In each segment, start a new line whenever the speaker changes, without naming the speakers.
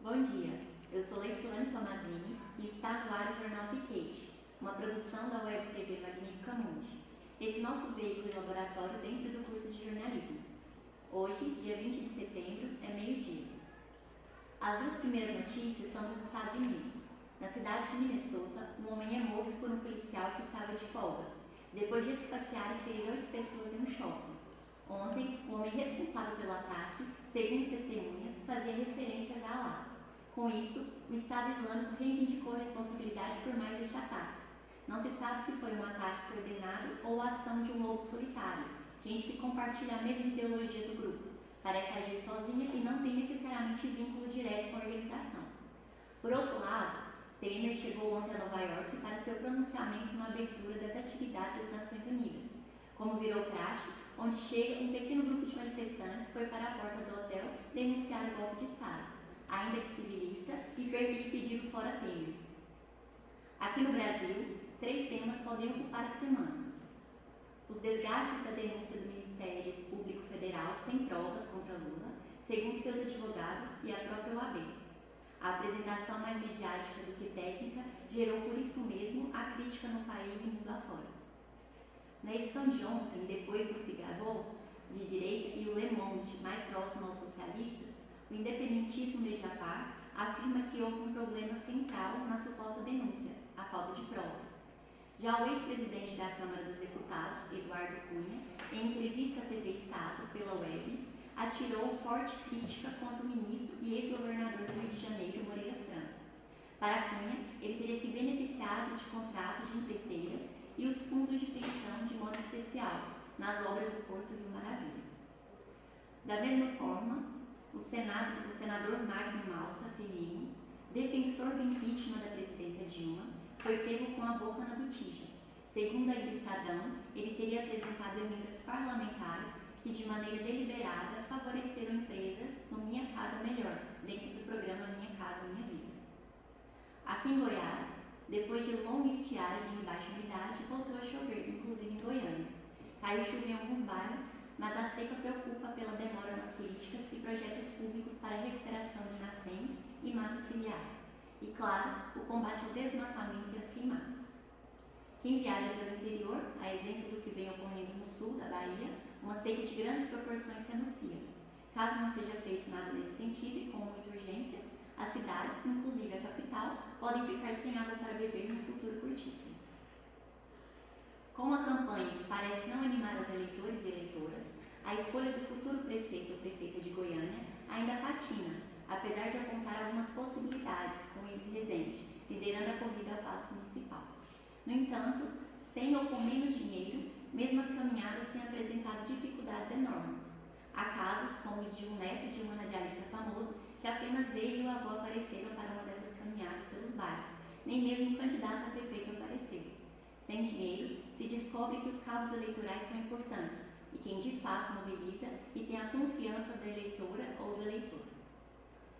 Bom dia, eu sou Leicilane Tomazini e está no ar o Jornal Piquete, uma produção da Web TV Magnífica Mundi. Esse nosso veículo e laboratório dentro do curso de jornalismo. Hoje, dia 20 de setembro, é meio-dia. As duas primeiras notícias são dos Estados Unidos. Na cidade de Minnesota, um homem é morto por um policial que estava de folga, depois de esfaquear e ferir 8 pessoas em um shopping. Ontem, o homem responsável pelo ataque, segundo testemunhas, fazia referências a Alá. Com isto, o Estado Islâmico reivindicou a responsabilidade por mais este ataque. Não se sabe se foi um ataque coordenado ou a ação de um lobo solitário, gente que compartilha a mesma ideologia do grupo, parece agir sozinha e não tem necessariamente vínculo direto com a organização. Por outro lado, Temer chegou ontem a Nova York para seu pronunciamento na abertura das atividades das Nações Unidas. Como virou praxe, onde chega, um pequeno grupo de manifestantes foi para a porta do hotel denunciar o golpe de Estado, ainda que civilista, e pedido fora Temer. Aqui no Brasil, 3 temas podem ocupar a semana. Os desgastes da denúncia do Ministério Público Federal sem provas contra Lula, segundo seus advogados e a própria OAB. A apresentação mais mediática do que técnica gerou por isso mesmo a crítica no país e mundo afora. Na edição de ontem, depois do Figaro, de direita, e o Le Monde, mais próximo aos socialistas, o independentismo Mediapart afirma que houve um problema central na suposta denúncia, a falta de provas. Já o ex-presidente da Câmara dos Deputados, Eduardo Cunha, em entrevista à TV Estado, pela web, atirou forte crítica contra o ministro e ex-governador do Rio de Janeiro, Moreira Franco. Para Cunha, ele teria se beneficiado de contratos de empreiteiras e os fundos de pensão de modo especial nas obras do Porto Rio Maravilha. Da mesma forma, o senador Magno Malta Filhinho, defensor do impeachment da presidenta Dilma, foi pego com a boca na botija. Segundo a Estadão, ele teria apresentado emendas parlamentares que, de maneira deliberada, favoreceram empresas no Minha Casa Melhor, dentro do programa Minha Casa Minha Vida. Aqui em Goiás, depois de longa estiagem e baixa umidade, voltou a chover, inclusive em Goiânia. Caiu chuva em alguns bairros, mas a seca preocupa pela demora nas políticas e projetos públicos para a recuperação de nascentes e matas ciliares. E, claro, o combate ao desmatamento e às queimadas. Quem viaja pelo interior, a exemplo do que vem ocorrendo no sul da Bahia, uma seca de grandes proporções se anuncia. Caso não seja feito nada nesse sentido e com muita urgência, as cidades, inclusive a capital, podem ficar sem água para beber no futuro curtíssimo. Com a campanha que parece não animar os eleitores e eleitoras, a escolha do futuro prefeito ou prefeita de Goiânia ainda patina, apesar de apontar algumas possibilidades, com Ives Rezende, liderando a corrida ao paço municipal. No entanto, sem ou com menos dinheiro, mesmo as caminhadas têm apresentado dificuldades enormes. Há casos como o de um neto de um radialista famoso, que apenas ele e o avô apareceram para uma dessas caminhadas pelos bairros, nem mesmo o candidato a prefeito apareceu. Sem dinheiro, se descobre que os cabos eleitorais são importantes e quem de fato mobiliza e tem a confiança da eleitora ou do eleitor.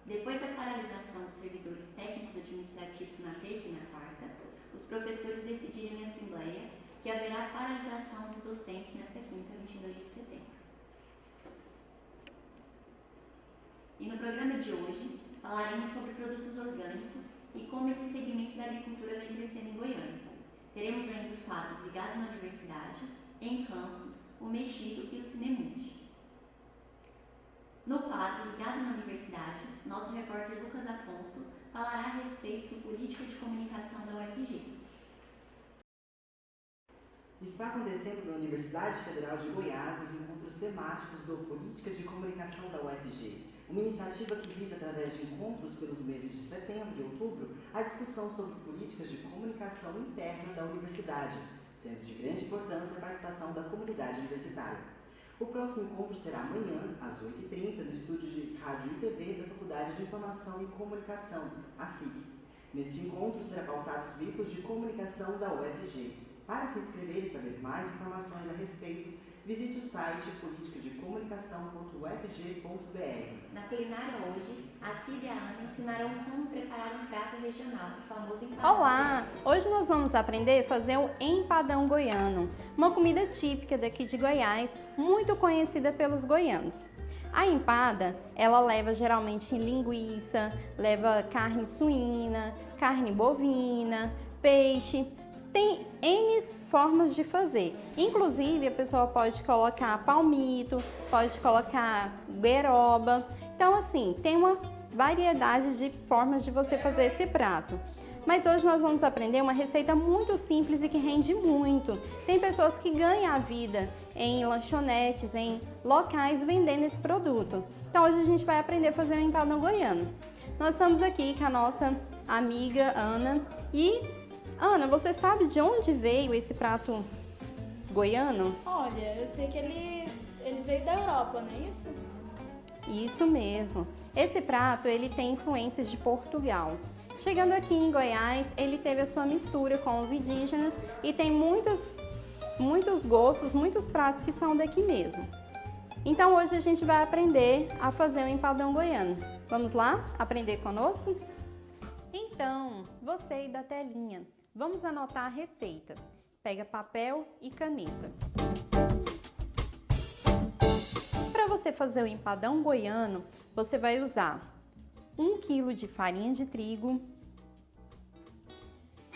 Depois da paralisação dos servidores técnicos administrativos na terça e na quarta, os professores decidiram em assembleia que haverá paralisação dos docentes nesta quinta, 22 de setembro. E no programa de hoje, falaremos sobre produtos orgânicos e como esse segmento da agricultura vem crescendo em Goiânia. Teremos ainda os quadros Ligado na Universidade, Em Campos, O Mexido e o Cinemundi. No quadro Ligado na Universidade, nosso repórter Lucas Afonso falará a respeito do Política de Comunicação da UFG.
Está acontecendo na Universidade Federal de Goiás os encontros temáticos do Política de Comunicação da UFG, uma iniciativa que visa, através de encontros pelos meses de setembro e outubro, a discussão sobre políticas de comunicação interna da universidade, sendo de grande importância a participação da comunidade universitária. O próximo encontro será amanhã, às 8h30, no estúdio de Rádio e TV da Faculdade de Informação e Comunicação, a FIC. Neste encontro será pautado os veículos de comunicação da UFG. Para se inscrever e saber mais informações a respeito, visite o site politicadecomunicação.ufg.br.
Na culinária hoje, a Cida e a Ana ensinarão como preparar um prato regional, o famoso empadão.
Olá! Hoje nós vamos aprender a fazer o empadão goiano, uma comida típica daqui de Goiás, muito conhecida pelos goianos. A empada, ela leva geralmente linguiça, leva carne suína, carne bovina, peixe. Tem N formas de fazer. Inclusive, a pessoa pode colocar palmito, pode colocar gueroba. Então, assim, tem uma variedade de formas de você fazer esse prato. Mas hoje nós vamos aprender uma receita muito simples e que rende muito. Tem pessoas que ganham a vida em lanchonetes, em locais vendendo esse produto. Então, hoje a gente vai aprender a fazer um empadão goiano. Nós estamos aqui com a nossa amiga Ana e... Ana, você sabe de onde veio esse prato goiano?
Olha, eu sei que ele veio da Europa, não é isso?
Isso mesmo. Esse prato, ele tem influências de Portugal. Chegando aqui em Goiás, ele teve a sua mistura com os indígenas e tem muitos gostos, muitos pratos que são daqui mesmo. Então hoje a gente vai aprender a fazer um empadão goiano. Vamos lá aprender conosco? Então, você aí da telinha, vamos anotar a receita. Pega papel e caneta. Para você fazer o empadão goiano, você vai usar 1 kg de farinha de trigo,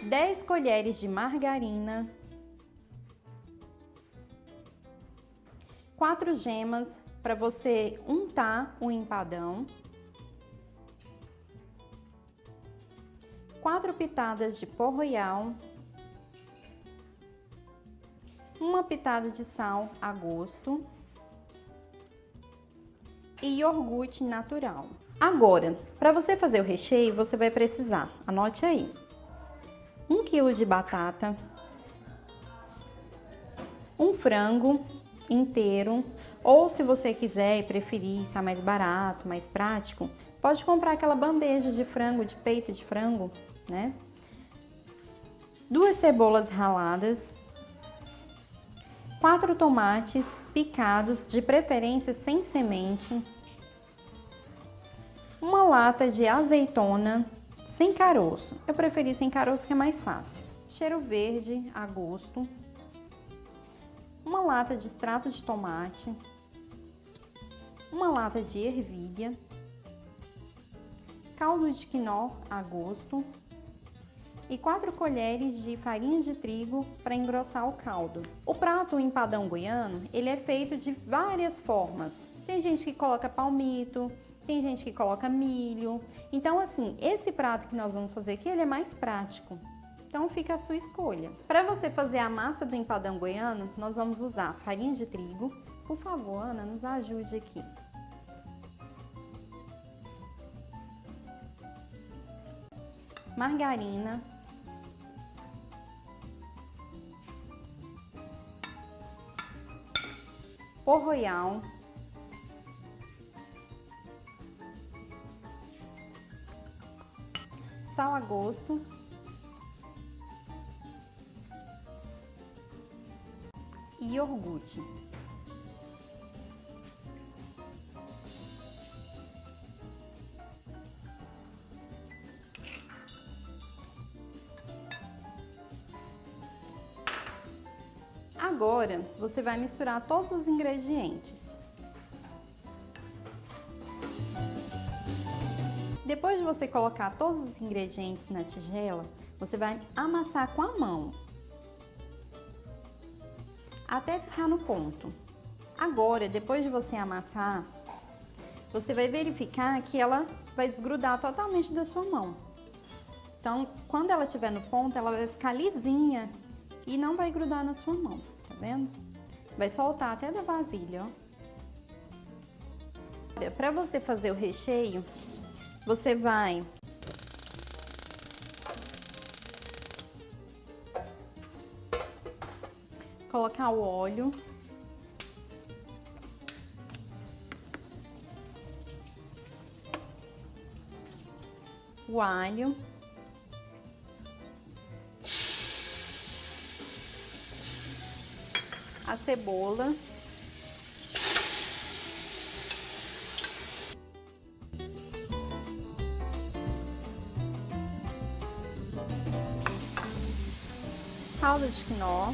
10 colheres de margarina, 4 gemas para você untar o empadão, 4 pitadas de pó royal, 1 pitada de sal a gosto e iogurte natural. Agora, para você fazer o recheio, você vai precisar, anote aí, 1 kg de batata, um frango inteiro, ou se você quiser e preferir, se é mais barato, mais prático, pode comprar aquela bandeja de frango, de peito de frango, né? 2 cebolas raladas, 4 tomates picados, de preferência sem semente, 1 lata de azeitona sem caroço. Eu preferi sem caroço que é mais fácil. Cheiro verde a gosto. 1 lata de extrato de tomate. 1 lata de ervilha. Caldo de quinó a gosto. E 4 colheres de farinha de trigo para engrossar o caldo. O prato, o empadão goiano, ele é feito de várias formas. Tem gente que coloca palmito, tem gente que coloca milho. Então, assim, esse prato que nós vamos fazer aqui, ele é mais prático. Então, fica a sua escolha. Para você fazer a massa do empadão goiano, nós vamos usar farinha de trigo. Por favor, Ana, nos ajude aqui. Margarina. Pó royal. Sal a gosto. E iogurte. Agora, você vai misturar todos os ingredientes. Depois de você colocar todos os ingredientes na tigela, você vai amassar com a mão, até ficar no ponto. Agora, depois de você amassar, você vai verificar que ela vai desgrudar totalmente da sua mão. Então, quando ela estiver no ponto, ela vai ficar lisinha e não vai grudar na sua mão, tá vendo? Vai soltar até da vasilha, ó. Para você fazer o recheio, você vai colocar o óleo, o alho, a cebola, caldo de quinó,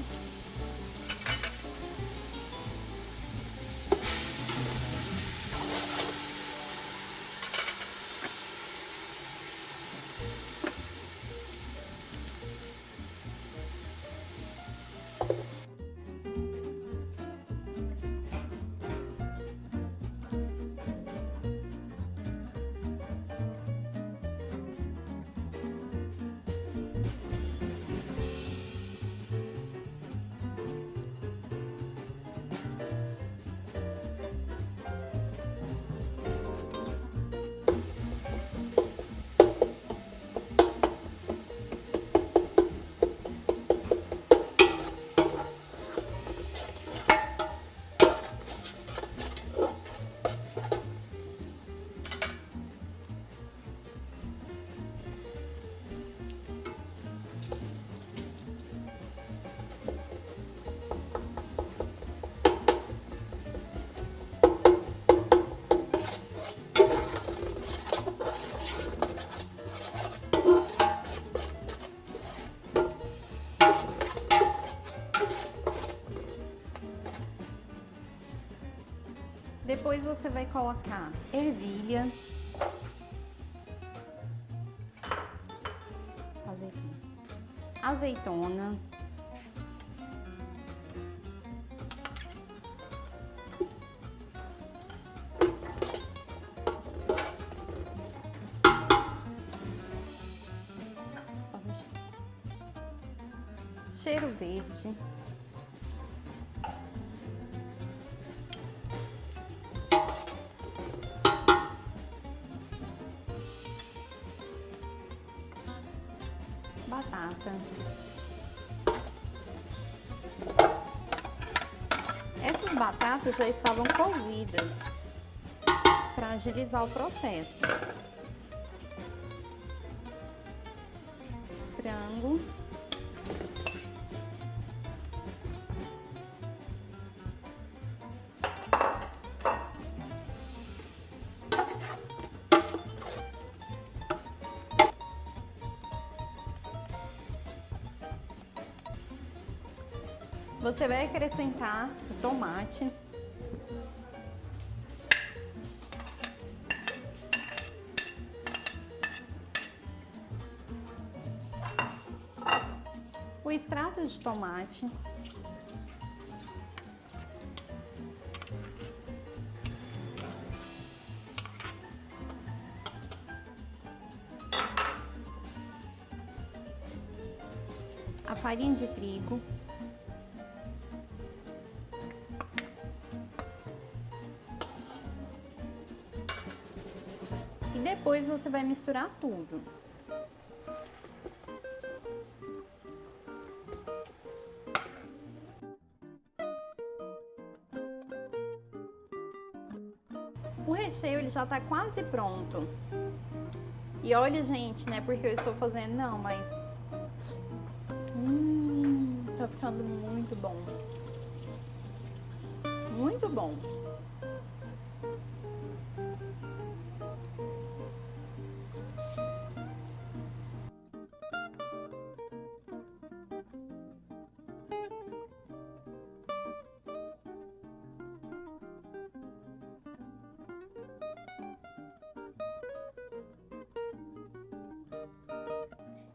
Depois você vai colocar ervilha, azeitona, cheiro verde, batata. Essas batatas já estavam cozidas para agilizar o processo. Frango. Você vai acrescentar o tomate. O extrato de tomate. A farinha de trigo. E depois você vai misturar tudo. O recheio ele já tá quase pronto. E olha, gente, não é porque eu estou fazendo não, mas tá ficando muito bom. Muito bom.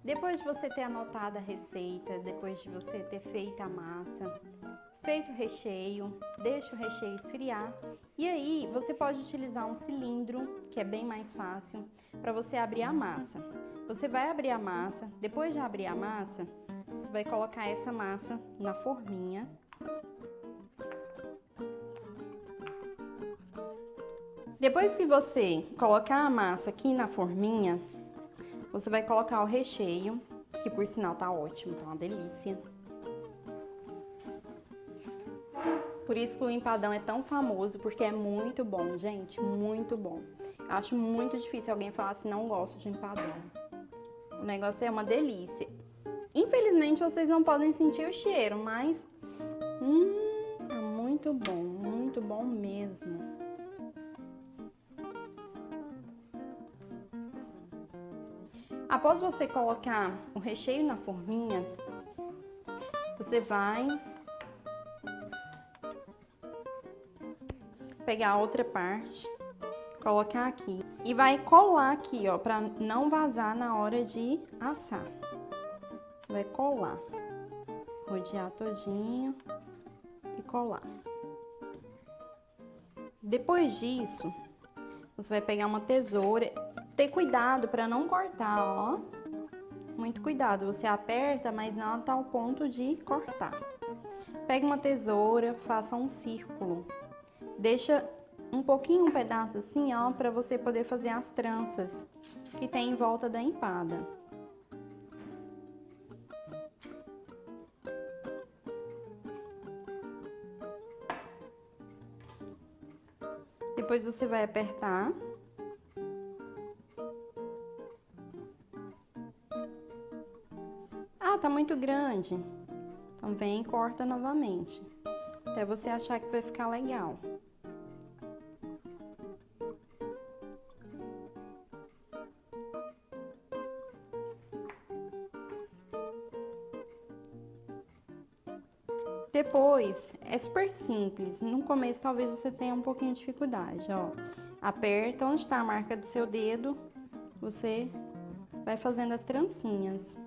Depois de você ter anotado a receita, depois de você ter feito a massa, feito o recheio, deixa o recheio esfriar e aí você pode utilizar um cilindro, que é bem mais fácil, para você abrir a massa. Você vai abrir a massa, depois de abrir a massa, você vai colocar essa massa na forminha. Depois que você colocar a massa aqui na forminha, você vai colocar o recheio, que por sinal tá ótimo, tá uma delícia. Por isso que o empadão é tão famoso, porque é muito bom, gente, muito bom. Eu acho muito difícil alguém falar assim, não gosto de empadão. O negócio é uma delícia. Infelizmente vocês não podem sentir o cheiro, mas tá muito bom mesmo. Após você colocar o recheio na forminha, você vai pegar a outra parte, colocar aqui e vai colar aqui, ó, para não vazar na hora de assar. Você vai colar, rodear todinho e colar. Depois disso, você vai pegar uma tesoura. Ter cuidado para não cortar, ó. Muito cuidado, você aperta, mas não até o ponto de cortar. Pega uma tesoura, faça um círculo. Deixa um pouquinho, um pedaço assim, ó, para você poder fazer as tranças que tem em volta da empada. Depois você vai apertar. Ah, tá muito grande. Então vem e corta novamente, até você achar que vai ficar legal. Depois, é super simples. No começo, talvez você tenha um pouquinho de dificuldade, ó. Aperta onde está a marca do seu dedo, você vai fazendo as trancinhas.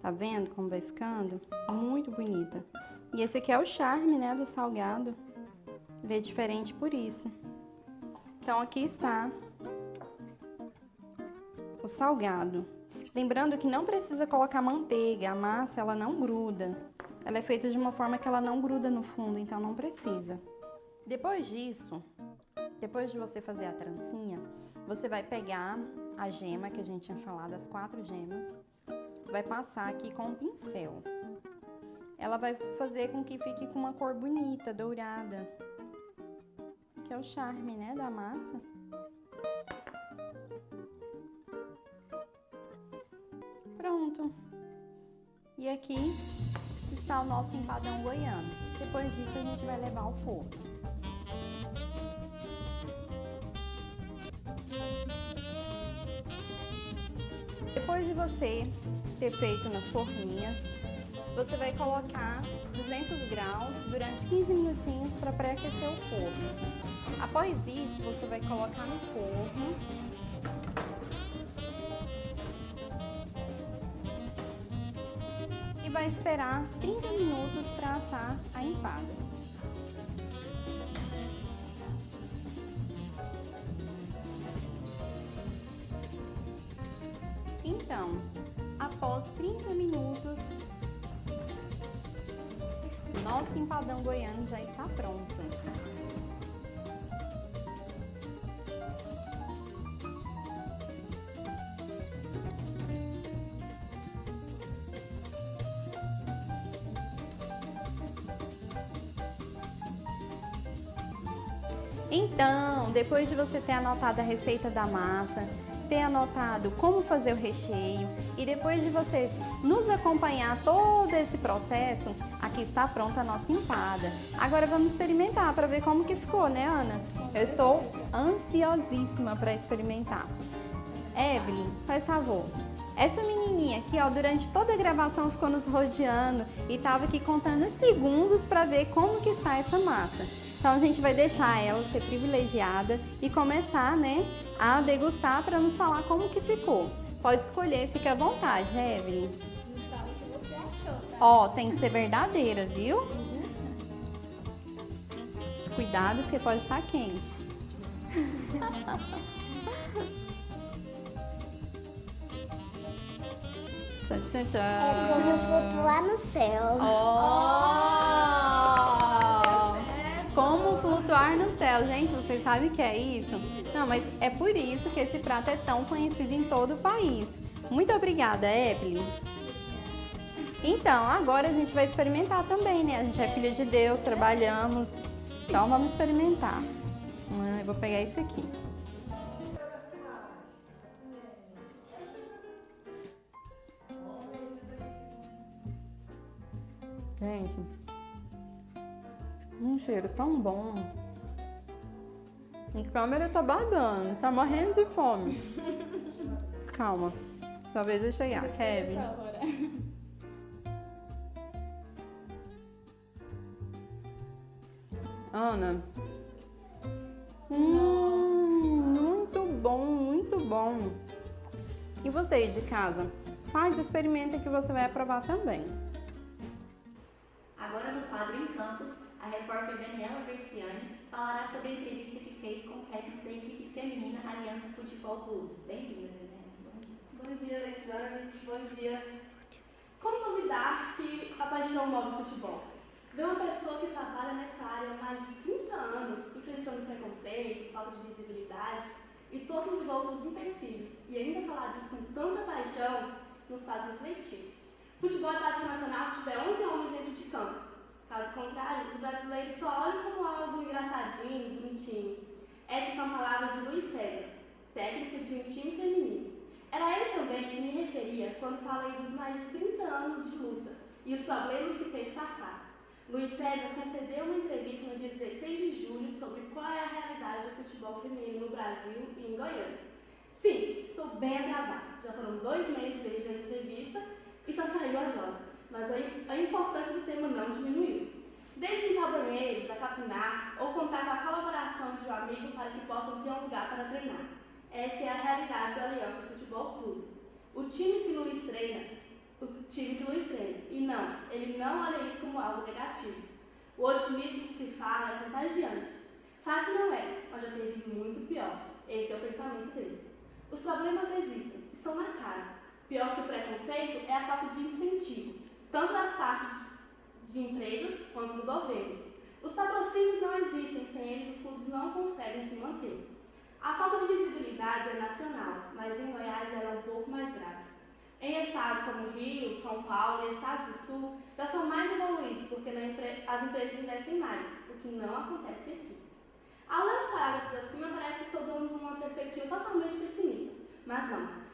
Tá vendo como vai ficando? Muito bonita. E esse aqui é o charme, né, do salgado. Ele é diferente por isso. Então, aqui está o salgado. Lembrando que não precisa colocar manteiga, a massa ela não gruda. Ela é feita de uma forma que ela não gruda no fundo, então não precisa. Depois disso, depois de você fazer a trancinha, você vai pegar a gema que a gente tinha falado, as 4 gemas, vai passar aqui com um pincel. Ela vai fazer com que fique com uma cor bonita, dourada, que é o charme, né, da massa. Pronto. E aqui está o nosso empadão goiano. Depois disso a gente vai levar ao forno. Depois de você ter feito nas forminhas, você vai colocar 200 graus durante 15 minutinhos para pré-aquecer o forno. Após isso, você vai colocar no forno. E vai esperar 30 minutos para assar a empada. Então, após 30 minutos, nosso empadão goiano já está pronto. Então, depois de você ter anotado a receita da massa, ter anotado como fazer o recheio e depois de você nos acompanhar todo esse processo, aqui está pronta a nossa empada. Agora vamos experimentar para ver como que ficou, né, Ana? Eu estou ansiosíssima para experimentar. Evelyn, faz favor. Essa menininha aqui, ó, durante toda a gravação ficou nos rodeando e estava aqui contando segundos para ver como que está essa massa. Então a gente vai deixar ela ser privilegiada e começar, né, a degustar para nos falar como que ficou. Pode escolher, fica à vontade, Evelyn.
Não sabe o que você achou, tá?
Ó, tem que ser verdadeira, viu? Cuidado porque pode estar quente. Tchau, tchau, tchau.
É como flutuar no céu.
Como flutuar no céu. Gente, vocês sabem o que é isso? Não, mas é por isso que esse prato é tão conhecido em todo o país. Muito obrigada, Evelyn. Então, agora a gente vai experimentar também, né? A gente é filha de Deus, trabalhamos. Então, vamos experimentar. Eu vou pegar esse aqui. Gente, um cheiro tão bom. A câmera tá babando, tá morrendo de fome. Calma, talvez eu chegar, Kevin. Ana. Muito bom, muito bom. E você aí de casa? Faz, experimenta que você vai aprovar também.
Agora no quadro Em Campos, a repórter Daniela Versiani falará sobre a entrevista que fez com o técnico da equipe feminina Aliança Futebol Clube. Bem-vinda, Daniela. Bom dia.
Bom dia, Alexandre. Bom dia. Como duvidar que a paixão move o futebol? Ver uma pessoa que trabalha nessa área há mais de 30 anos, enfrentando preconceitos, falta de visibilidade e todos os outros empecilhos, e ainda falar disso com tanta paixão, nos faz refletir. Futebol é paixão nacional se tiver 11 homens dentro de campo. Caso contrário, os brasileiros só olham como algo engraçadinho, bonitinho. Essas são palavras de Luiz César, técnico de um time feminino. Era ele também que me referia quando falei dos mais de 30 anos de luta e os problemas que teve que passar. Luiz César concedeu uma entrevista no dia 16 de julho sobre qual é a realidade do futebol feminino no Brasil e em Goiânia. Sim, estou bem atrasada. Já foram 2 meses desde a entrevista e só saiu agora. Mas a importância do tema não diminuiu. Desde limpar banheiros, a capinar ou contar com a colaboração de um amigo para que possam ter um lugar para treinar. Essa é a realidade do Aliança Futebol Clube. O time que Luiz treina. E não, ele não olha isso como algo negativo. O otimismo que fala é contagiante. Fácil não é, mas já teve muito pior. Esse é o pensamento dele. Os problemas existem, estão na cara. Pior que o preconceito é a falta de incentivo, tanto das taxas de empresas quanto do governo. Os patrocínios não existem, sem eles os clubes não conseguem se manter. A falta de visibilidade é nacional, mas em Goiás ela é um pouco mais grave. Em estados como Rio, São Paulo e estados do Sul, já são mais evoluídos porque as empresas investem mais, o que não acontece aqui. Ao ler os parágrafos acima, parece que estou dando uma perspectiva totalmente pessimista. Mas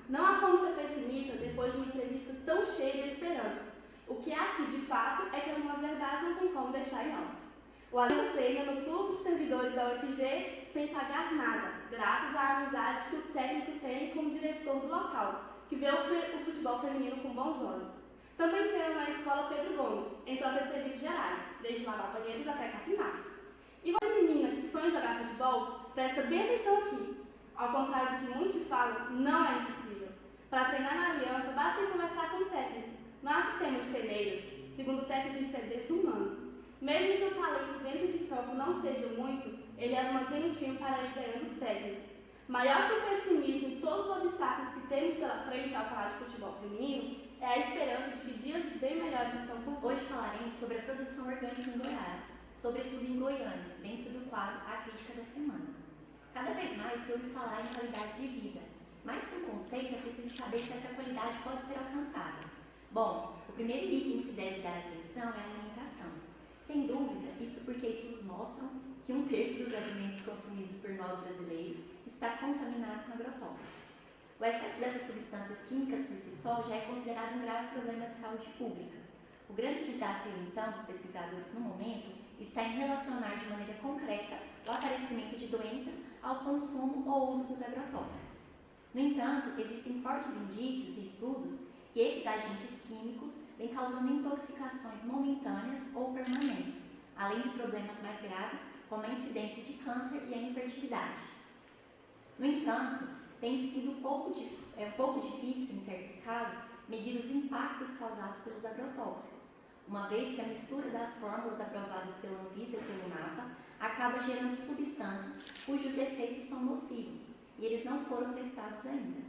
não há como ser pessimista depois de uma entrevista tão cheia de esperança. O que há aqui, de fato, é que algumas verdades não tem como deixar em off. O Aliança treina no Clube dos Servidores da UFG sem pagar nada, graças à amizade que o técnico tem com o diretor do local, que vê o futebol feminino com bons olhos. Também treina na Escola Pedro Gomes, em troca de serviços gerais, desde lavar banheiros até capinar. E você, menina, que sonha em jogar futebol, presta bem atenção aqui. Ao contrário do que muitos falam, não é impossível. Para treinar na Aliança, basta conversar com o técnico. Não há sistema de peneiras. Segundo o técnico, isso é desumano. Mesmo que o talento dentro de campo não seja muito, ele as mantém no time para ir ganhando técnico. Maior que o pessimismo e todos os obstáculos que temos pela frente ao falar de futebol feminino, é a esperança de que dias bem melhores estão por vir.
Hoje falaremos sobre a produção orgânica em Goiás, sobretudo em Goiânia, dentro do quadro A Crítica da Semana. Cada vez mais se ouve falar em qualidade de vida, mas que o conceito é preciso saber se essa qualidade pode ser alcançada. Bom, o primeiro item que se deve dar atenção é a alimentação. Sem dúvida, isso porque estudos mostram que 1/3 dos alimentos consumidos por nós brasileiros está contaminado com agrotóxicos. O excesso dessas substâncias químicas por si só já é considerado um grave problema de saúde pública. O grande desafio, então, dos pesquisadores no momento está em relacionar de maneira concreta o aparecimento de doenças ao consumo ou uso dos agrotóxicos. No entanto, existem fortes indícios e estudos que esses agentes químicos vêm causando intoxicações momentâneas ou permanentes, além de problemas mais graves como a incidência de câncer e a infertilidade. No entanto, tem sido um pouco difícil, em certos casos, medir os impactos causados pelos agrotóxicos, uma vez que a mistura das fórmulas aprovadas pela Anvisa e pelo MAPA acaba gerando substâncias cujos efeitos são nocivos, e eles não foram testados ainda.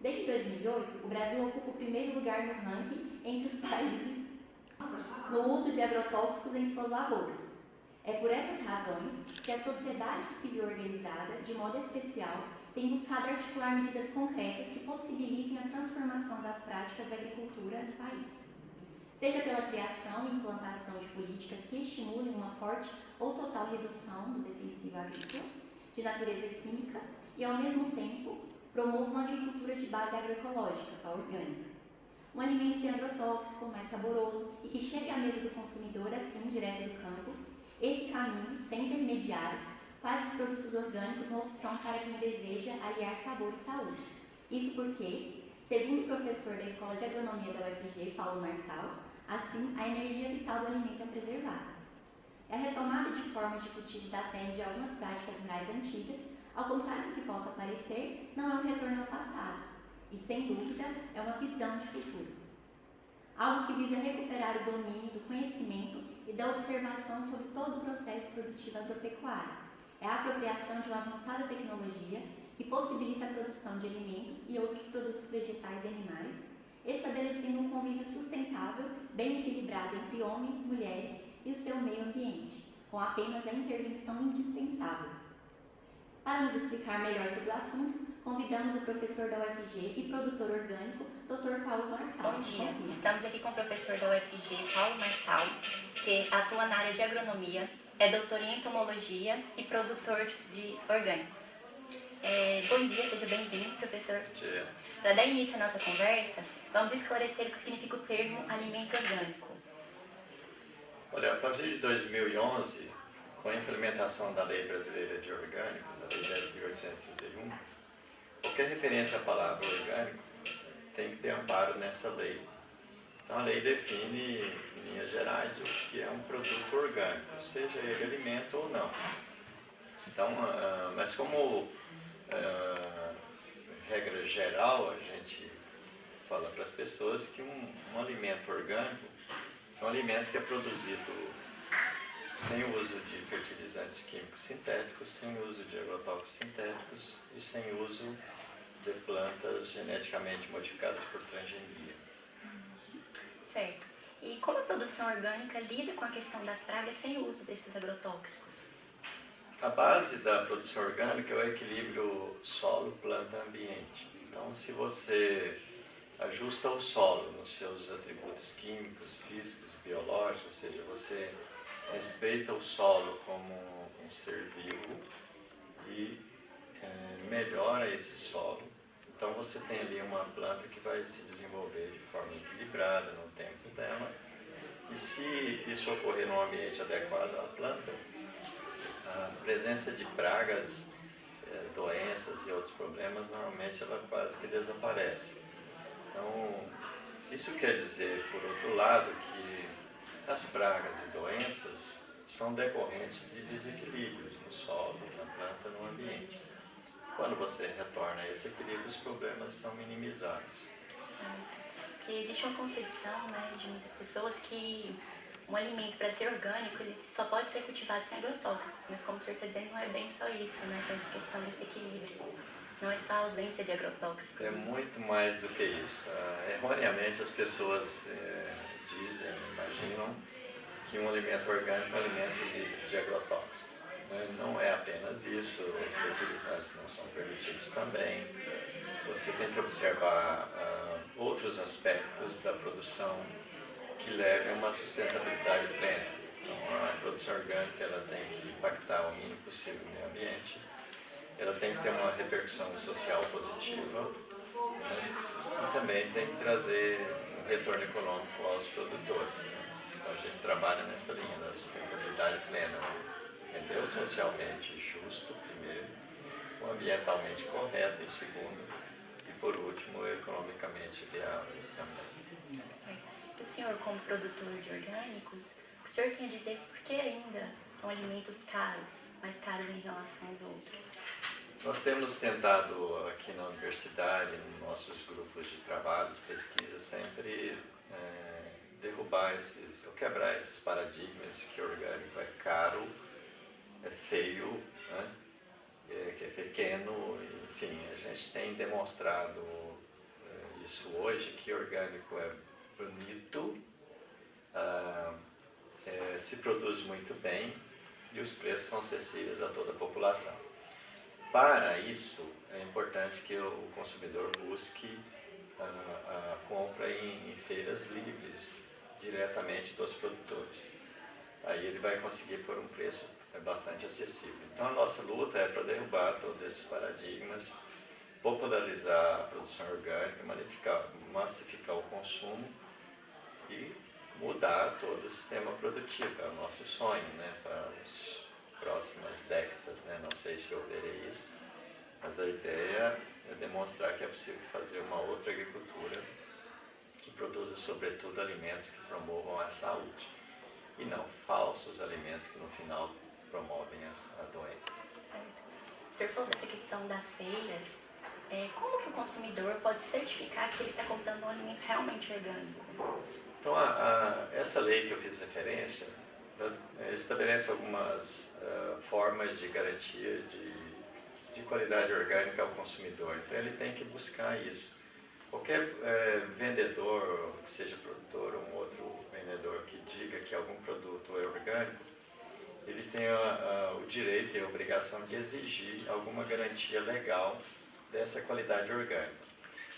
Desde 2008, o Brasil ocupa o primeiro lugar no ranking entre os países no uso de agrotóxicos em suas lavouras. É por essas razões que a sociedade civil organizada, de modo especial, tem buscado articular medidas concretas que possibilitem a transformação das práticas da agricultura no país. Seja pela criação e implantação de políticas que estimulem uma forte ou total redução do defensivo agrícola de natureza química e, ao mesmo tempo, promovam uma agricultura de base agroecológica, a orgânica. Um alimento sem agrotóxico, mais saboroso e que chegue à mesa do consumidor assim, direto do campo. Esse caminho, sem intermediários, faz os produtos orgânicos uma opção para quem deseja aliar sabor e saúde. Isso porque, segundo o professor da Escola de Agronomia da UFG, Paulo Marçal, assim, a energia vital do alimento é preservada. É a retomada de formas de cultivo da terra de algumas práticas rurais antigas, ao contrário do que possa parecer, não é um retorno ao passado, e, sem dúvida, é uma visão de futuro. Algo que visa recuperar o domínio do conhecimento e da observação sobre todo o processo produtivo agropecuário. É a apropriação de uma avançada tecnologia que possibilita a produção de alimentos e outros produtos vegetais e animais, estabelecendo um convívio sustentável, bem equilibrado entre homens, mulheres e o seu meio ambiente, com apenas a intervenção indispensável. Para nos explicar melhor sobre o assunto, convidamos o professor da UFG e produtor orgânico, Dr. Paulo Marçal.
Bom dia, estamos aqui com o professor da UFG, Paulo Marçal, que atua na área de agronomia, é doutor em entomologia e produtor de orgânicos. Bom dia, seja bem-vindo, professor. Para dar início à nossa conversa, vamos esclarecer o que significa o termo alimento orgânico.
Olha, a partir de 2011, com a implementação da Lei Brasileira de Orgânicos, a Lei 10.831, qualquer referência à palavra orgânico tem que ter amparo nessa lei. Então a lei define, em linhas gerais, o que é um produto orgânico, seja ele alimento ou não. Então, mas como regra geral, a gente fala para as pessoas que um alimento orgânico é um alimento que é produzido sem o uso de fertilizantes químicos sintéticos, sem o uso de agrotóxicos sintéticos e sem uso de plantas geneticamente modificadas por transgenia.
Certo. E como a produção orgânica lida com a questão das pragas sem o uso desses agrotóxicos?
A base da produção orgânica é o equilíbrio solo-planta-ambiente. Então, se você ajusta o solo nos seus atributos químicos, físicos, biológicos, ou seja, você respeita o solo como um ser vivo e melhora esse solo. Então você tem ali uma planta que vai se desenvolver de forma equilibrada no tempo dela. E se isso ocorrer num ambiente adequado à planta, a presença de pragas, doenças e outros problemas, normalmente ela quase que desaparece. Então, isso quer dizer, por outro lado, que as pragas e doenças são decorrentes de desequilíbrios no solo, na planta, no ambiente. Quando você retorna a esse equilíbrio, os problemas são minimizados.
Porque existe uma concepção, né, de muitas pessoas que um alimento, para ser orgânico, ele só pode ser cultivado sem agrotóxicos, mas como o senhor está dizendo, não é bem só isso, né, tem essa questão desse equilíbrio. Não é só a ausência de agrotóxicos.
É muito mais do que isso. Erroneamente as pessoas dizem, imaginam que um alimento orgânico é um alimento livre de agrotóxicos. Não é apenas isso, os fertilizantes não são permitidos também. Você tem que observar outros aspectos da produção que levem a uma sustentabilidade plena. Então, a produção orgânica ela tem que impactar o mínimo possível no meio ambiente, ela tem que ter uma repercussão social positiva, né? E também tem que trazer um retorno econômico aos produtores. Né? Então, a gente trabalha nessa linha da sustentabilidade plena. Entendeu? Socialmente justo, primeiro, ambientalmente correto, em segundo, e por último, economicamente viável também.
E o senhor, como produtor de orgânicos, o senhor tem a dizer por que ainda são alimentos caros, mais caros em relação aos outros?
Nós temos tentado aqui na universidade, nos nossos grupos de trabalho, de pesquisa, sempre derrubar ou quebrar esses paradigmas de que orgânico é caro, é feio, né? Que é pequeno, enfim, a gente tem demonstrado isso hoje, que orgânico é bonito, se produz muito bem e os preços são acessíveis a toda a população. Para isso, é importante que o consumidor busque a compra em feiras livres, diretamente dos produtores. Aí ele vai conseguir por um preço bastante acessível. Então a nossa luta é para derrubar todos esses paradigmas, popularizar a produção orgânica, massificar o consumo e mudar todo o sistema produtivo. É o nosso sonho, né, para as próximas décadas, né? Não sei se eu verei isso, mas a ideia é demonstrar que é possível fazer uma outra agricultura que produza sobretudo alimentos que promovam a saúde e não falsos alimentos que no final promovem a doença.
Certo. O senhor falou dessa questão das feiras. Como que o consumidor pode certificar que ele está comprando um alimento realmente orgânico?
Então, essa lei que eu fiz referência estabelece algumas formas de garantia de qualidade orgânica ao consumidor. Então, ele tem que buscar isso. Qualquer vendedor, que seja produtor ou um outro vendedor que diga que algum produto é orgânico, ele tem o direito e a obrigação de exigir alguma garantia legal dessa qualidade orgânica.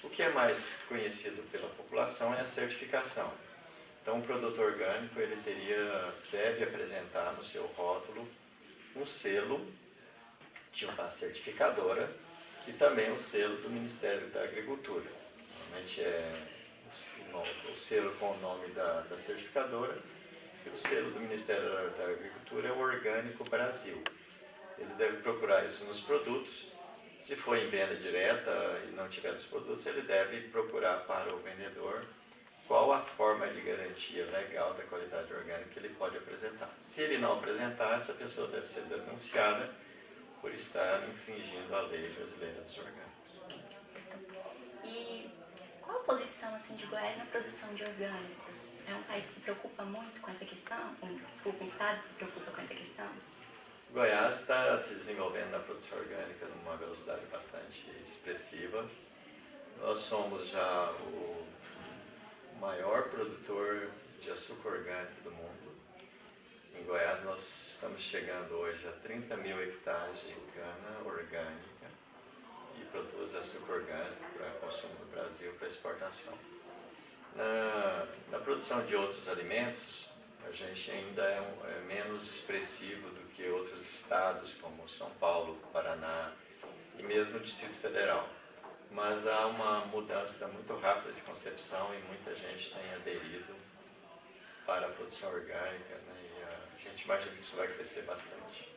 O que é mais conhecido pela população é a certificação. Então, o produto orgânico ele deve apresentar no seu rótulo um selo de uma certificadora e também o selo do Ministério da Agricultura. Normalmente é o selo com o nome da certificadora que o selo do Ministério da Agricultura é o Orgânico Brasil. Ele deve procurar isso nos produtos. Se for em venda direta e não tiver os produtos, ele deve procurar para o vendedor qual a forma de garantia legal da qualidade orgânica que ele pode apresentar. Se ele não apresentar, essa pessoa deve ser denunciada por estar infringindo a lei brasileira dos orgânicos.
E qual a posição assim, de Goiás na produção de orgânicos? É um país que se preocupa muito com essa questão? Desculpa, um estado que se preocupa com essa questão?
Goiás está se desenvolvendo na produção orgânica numa velocidade bastante expressiva. Nós somos já o maior produtor de açúcar orgânico do mundo. Em Goiás nós estamos chegando hoje a 30 mil hectares de cana orgânica e produz açúcar orgânico para consumo no Brasil, para exportação. Na produção de outros alimentos, a gente ainda é menos expressivo do que outros estados, como São Paulo, Paraná e mesmo o Distrito Federal. Mas há uma mudança muito rápida de concepção e muita gente tem aderido para a produção orgânica, né? E a gente imagina que isso vai crescer bastante.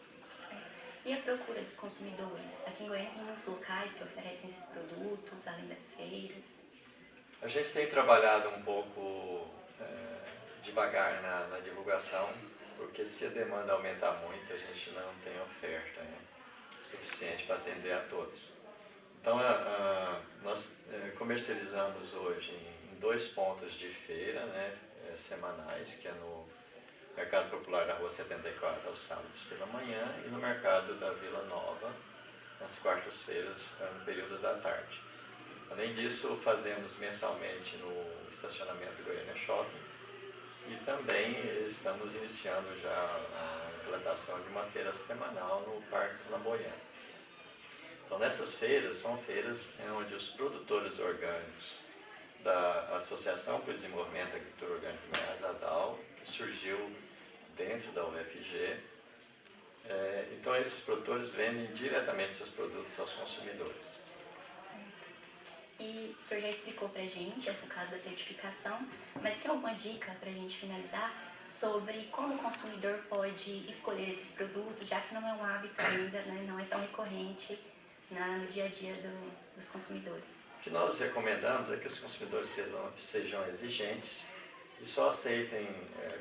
E a procura dos consumidores? Aqui em Goiânia tem muitos locais que oferecem esses produtos, além das feiras.
A gente tem trabalhado um pouco devagar na divulgação, porque se a demanda aumentar muito, a gente não tem oferta, né, suficiente para atender a todos. Então, nós comercializamos hoje em 2 pontos de feira, né, semanais, que é no Mercado Popular da Rua 74, aos sábados pela manhã, e no Mercado da Vila Nova, nas quartas-feiras, no período da tarde. Além disso, fazemos mensalmente no estacionamento do Goiânia Shopping e também estamos iniciando já a implantação de uma feira semanal no Parque Flamboyant. Então, nessas feiras, são feiras onde os produtores orgânicos da Associação para o Desenvolvimento da Agricultura Orgânica de Goiás, ADAL, que surgiu dentro da UFG, então esses produtores vendem diretamente seus produtos aos consumidores.
E o senhor já explicou pra gente, no caso da certificação, mas tem alguma dica pra gente finalizar sobre como o consumidor pode escolher esses produtos, já que não é um hábito ainda, né, não é tão recorrente no dia a dia dos consumidores?
O que nós recomendamos é que os consumidores sejam exigentes e só aceitem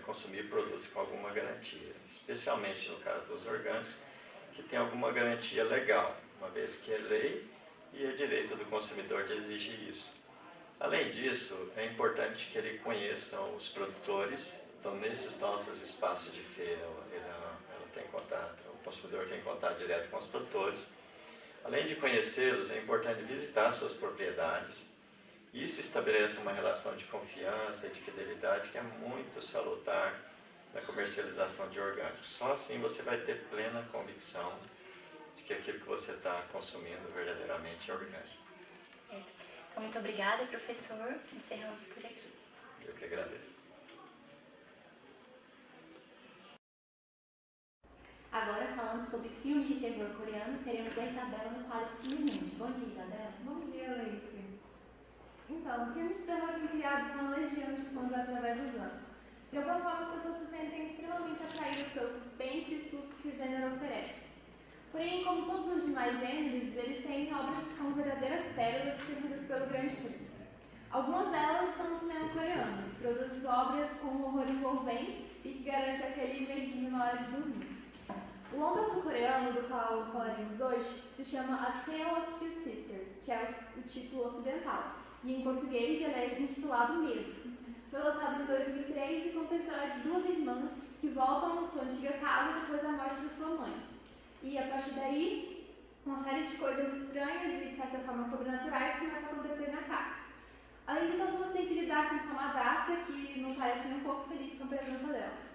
consumir produtos com alguma garantia, especialmente no caso dos orgânicos, que tem alguma garantia legal, uma vez que é lei e é direito do consumidor de exigir isso. Além disso, é importante que ele conheça os produtores. Então, nesses nossos espaços de feira, ela tem contato, o consumidor tem contato direto com os produtores. Além de conhecê-los, é importante visitar suas propriedades. Isso estabelece uma relação de confiança e de fidelidade que é muito salutar na comercialização de orgânicos. Só assim você vai ter plena convicção de que aquilo que você está consumindo verdadeiramente é orgânico.
Então, muito obrigada, professor. Encerramos por aqui.
Eu que agradeço.
Agora, falando sobre filmes de terror coreano, teremos a Isabela no quadro Cine Mundi. Bom dia, Isabela.
Bom dia, Leice. Então, filmes de terror têm criado uma legião de fãs através dos anos. De alguma forma, as pessoas se sentem extremamente atraídas pelo suspense e susto que o gênero oferece. Porém, como todos os demais gêneros, ele tem obras que são verdadeiras pérolas esquecidas pelo grande público. Algumas delas estão no cinema coreano, que produz obras com um horror envolvente e que garante aquele medinho na hora de dormir. O longa sul-coreano, do qual falaremos hoje, se chama A Tale of Two Sisters, que é o título ocidental, e em português ele é intitulado Medo. Foi lançado em 2003 e conta a história de 2 irmãs que voltam à sua antiga casa depois da morte da sua mãe. E a partir daí, uma série de coisas estranhas e, de certa forma, sobrenaturais começam a acontecer na casa. Além disso, as duas têm que lidar com sua madrasta, que não parece nem um pouco feliz com a presença delas.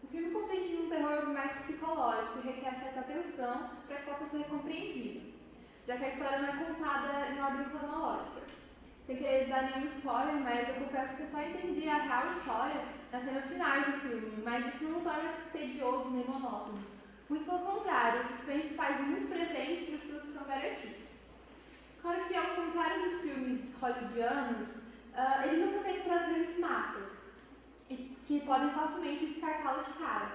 O filme consiste em um terror mais psicológico e requer certa atenção para que possa ser compreendido, já que a história não é contada em ordem cronológica. Sem querer dar nenhum spoiler, mas eu confesso que eu só entendi a real história nas cenas finais do filme, mas isso não o torna tedioso nem monótono. Muito pelo contrário, o suspense faz muito presente e os sustos são garantidos. Claro que, ao contrário dos filmes hollywoodianos, ele não foi feito para as grandes massas.
e que podem facilmente descartá-lo de cara,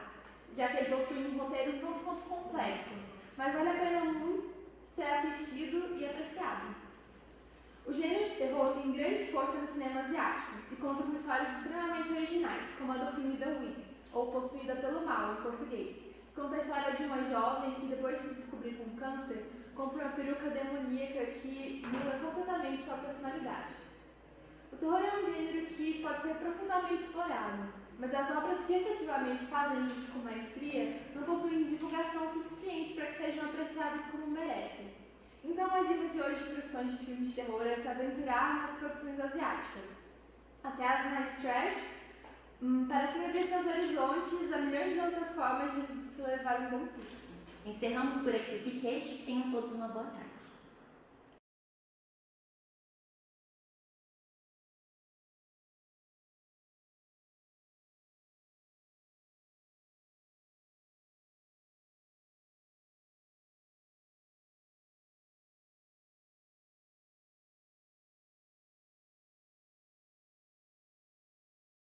já que ele possui um roteiro tanto quanto complexo, mas vale a pena muito ser assistido e apreciado. O gênero de terror tem grande força no cinema asiático e conta com histórias extremamente originais, como a do filme The Wing, ou Possuída pelo Mal, em português, que conta a história de uma jovem que, depois de se descobrir com câncer, compra uma peruca demoníaca que muda completamente sua personalidade. O terror é um gênero que pode ser profundamente explorado, mas as obras que efetivamente fazem isso com maestria não possuem divulgação suficiente para que sejam apreciadas como merecem. Então a dica de hoje para os fãs de filmes de terror é se aventurar nas produções asiáticas, até as mais trash, para se abrir seus horizontes a milhões de outras formas de se levar um bom susto.
Encerramos por aqui o piquete. Tenham todos uma boa tarde.